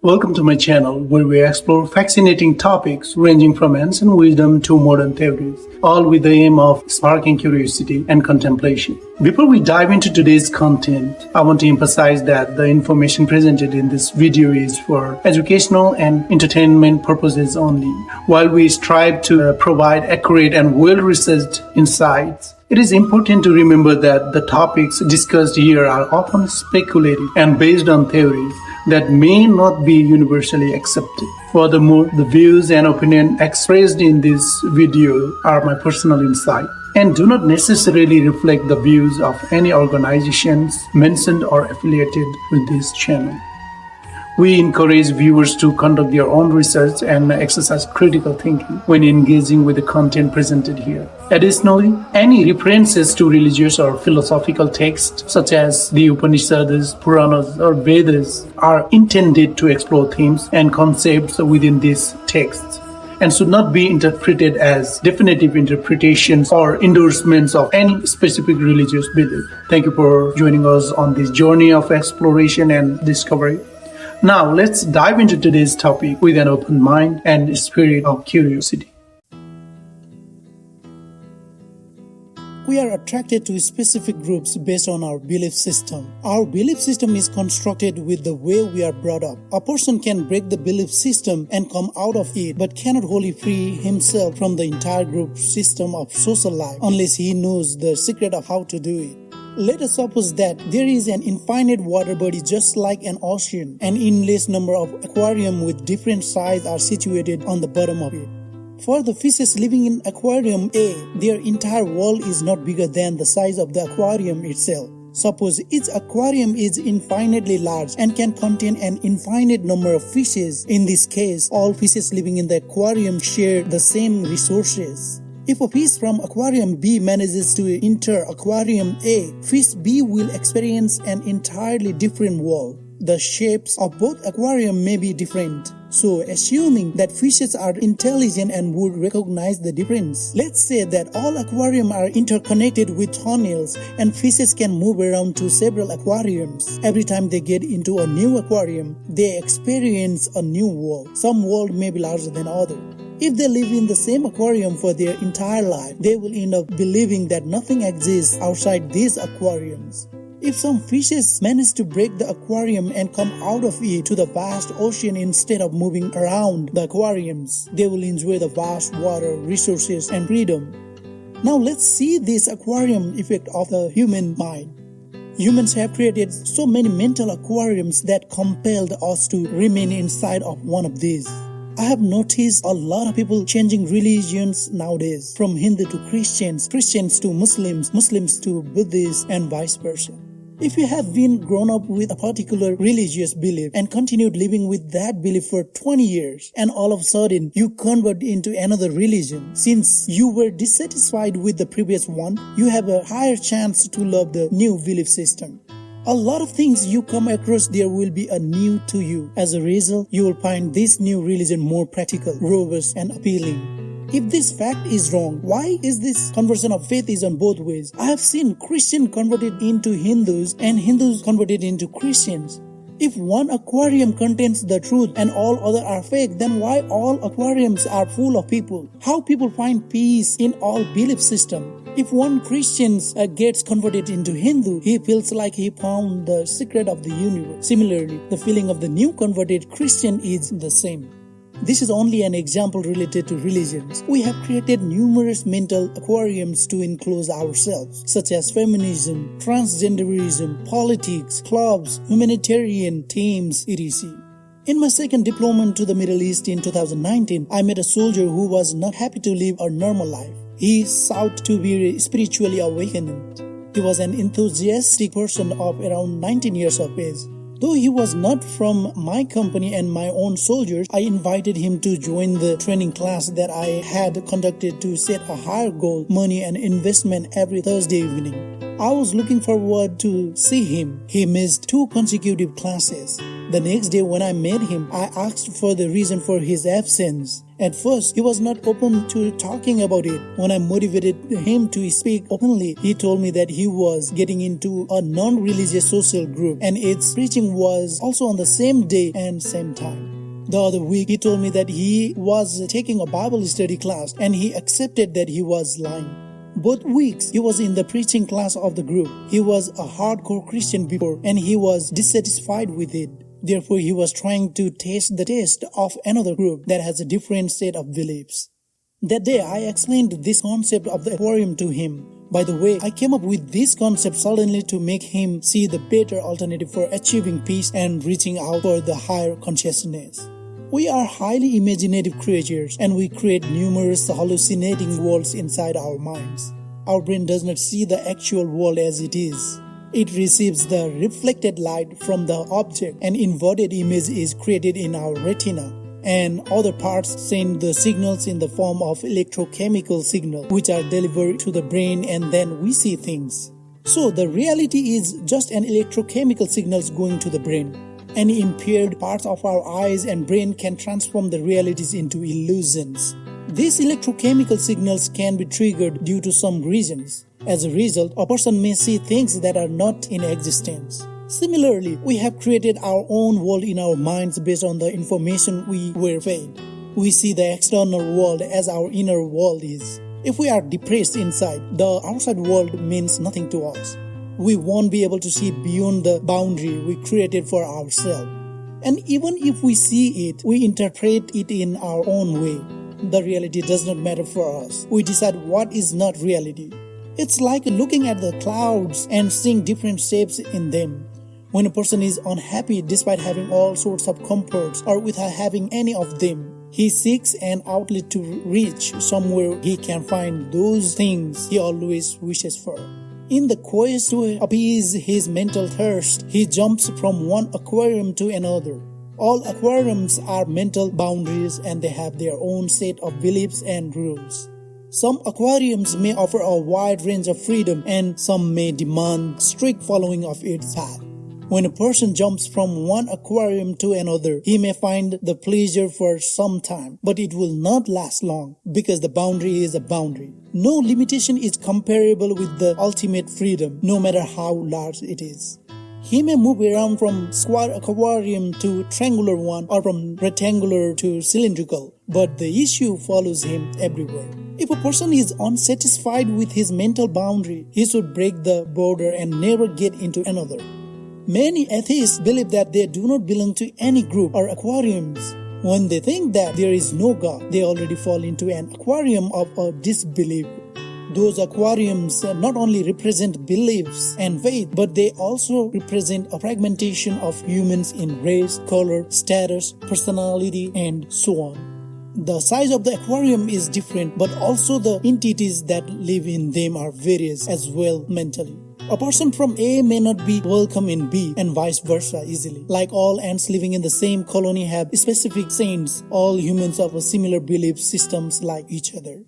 Welcome to my channel where we explore fascinating topics ranging from ancient wisdom to modern theories, all with the aim of sparking curiosity and contemplation. Before we dive into today's content, I want to emphasize that the information presented in this video is for educational and entertainment purposes only. While we strive to provide accurate and well-researched insights, it is important to remember that the topics discussed here are often speculative and based on theories that may not be universally accepted. Furthermore, the views and opinions expressed in this video are my personal insight and do not necessarily reflect the views of any organizations mentioned or affiliated with this channel. We encourage viewers to conduct their own research and exercise critical thinking when engaging with the content presented here. Additionally, any references to religious or philosophical texts such as the Upanishads, Puranas, or Vedas are intended to explore themes and concepts within these texts and should not be interpreted as definitive interpretations or endorsements of any specific religious belief. Thank you for joining us on this journey of exploration and discovery. Now, let's dive into today's topic with an open mind and spirit of curiosity. We are attracted to specific groups based on our belief system. Our belief system is constructed with the way we are brought up. A person can break the belief system and come out of it, but cannot wholly free himself from the entire group system of social life unless he knows the secret of how to do it. Let us suppose that there is an infinite water body just like an ocean. An endless number of aquariums with different sizes are situated on the bottom of it. For the fishes living in aquarium A, their entire world is not bigger than the size of the aquarium itself. Suppose each aquarium is infinitely large and can contain an infinite number of fishes. In this case, all fishes living in the aquarium share the same resources. If a fish from aquarium B manages to enter aquarium A, fish B will experience an entirely different world. The shapes of both aquariums may be different. So, assuming that fishes are intelligent and would recognize the difference, let's say that all aquariums are interconnected with tunnels and fishes can move around to several aquariums. Every time they get into a new aquarium, they experience a new world. Some world may be larger than others. If they live in the same aquarium for their entire life, they will end up believing that nothing exists outside these aquariums. If some fishes manage to break the aquarium and come out of it to the vast ocean instead of moving around the aquariums, they will enjoy the vast water, resources, and freedom. Now let's see this aquarium effect of the human mind. Humans have created so many mental aquariums that compelled us to remain inside of one of these. I have noticed a lot of people changing religions nowadays, from Hindu to Christians, Christians to Muslims, Muslims to Buddhists, and vice versa. If you have been grown up with a particular religious belief and continued living with that belief for 20 years, and all of a sudden you convert into another religion, since you were dissatisfied with the previous one, you have a higher chance to love the new belief system. A lot of things you come across there will be a new to you. As a result, you will find this new religion more practical, robust, and appealing. If this fact is wrong, why is this conversion of faith is on both ways? I have seen Christians converted into Hindus and Hindus converted into Christians. If one aquarium contains the truth and all other are fake, then why all aquariums are full of people? How people find peace in all belief system? If one Christian gets converted into Hindu, he feels like he found the secret of the universe. Similarly, the feeling of the new converted Christian is the same. This is only an example related to religions. We have created numerous mental aquariums to enclose ourselves, such as feminism, transgenderism, politics, clubs, humanitarian themes, etc. In my second deployment to the Middle East in 2019, I met a soldier who was not happy to live a normal life. He sought to be spiritually awakened. He was an enthusiastic person of around 19 years of age. Though he was not from my company and my own soldiers, I invited him to join the training class that I had conducted to set a higher goal, money and investment every Thursday evening. I was looking forward to see him. He missed 2 consecutive classes. The next day when I met him, I asked for the reason for his absence. At first, he was not open to talking about it. When I motivated him to speak openly, he told me that he was getting into a non-religious social group and its preaching was also on the same day and same time. The other week, he told me that he was taking a Bible study class and he accepted that he was lying. Both weeks, he was in the preaching class of the group. He was a hardcore Christian before and he was dissatisfied with it. Therefore, he was trying to taste the taste of another group that has a different set of beliefs. That day, I explained this concept of the aquarium to him. By the way, I came up with this concept suddenly to make him see the better alternative for achieving peace and reaching out for the higher consciousness. We are highly imaginative creatures and we create numerous hallucinating worlds inside our minds. Our brain does not see the actual world as it is. It receives the reflected light from the object. An inverted image is created in our retina, and other parts send the signals in the form of electrochemical signals, which are delivered to the brain, and then we see things. So the reality is just an electrochemical signals going to the brain. Any impaired parts of our eyes and brain can transform the realities into illusions. These electrochemical signals can be triggered due to some reasons. As a result, a person may see things that are not in existence. Similarly, we have created our own world in our minds based on the information we were fed. We see the external world as our inner world is. If we are depressed inside, the outside world means nothing to us. We won't be able to see beyond the boundary we created for ourselves. And even if we see it, we interpret it in our own way. The reality does not matter for us. We decide what is not reality. It's like looking at the clouds and seeing different shapes in them. When a person is unhappy despite having all sorts of comforts or without having any of them, he seeks an outlet to reach somewhere he can find those things he always wishes for. In the quest to appease his mental thirst, he jumps from one aquarium to another. All aquariums are mental boundaries and they have their own set of beliefs and rules. Some aquariums may offer a wide range of freedom and some may demand strict following of its path. When a person jumps from one aquarium to another, he may find the pleasure for some time, but it will not last long because the boundary is a boundary. No limitation is comparable with the ultimate freedom, no matter how large it is. He may move around from square aquarium to triangular one or from rectangular to cylindrical, but the issue follows him everywhere. If a person is unsatisfied with his mental boundary, he should break the border and never get into another. Many atheists believe that they do not belong to any group or aquariums. When they think that there is no God, they already fall into an aquarium of a disbelief. Those aquariums not only represent beliefs and faith, but they also represent a fragmentation of humans in race, color, status, personality, and so on. The size of the aquarium is different, but also the entities that live in them are various as well mentally. A person from A may not be welcome in B and vice versa easily. Like all ants living in the same colony have specific saints, all humans have a similar belief systems like each other.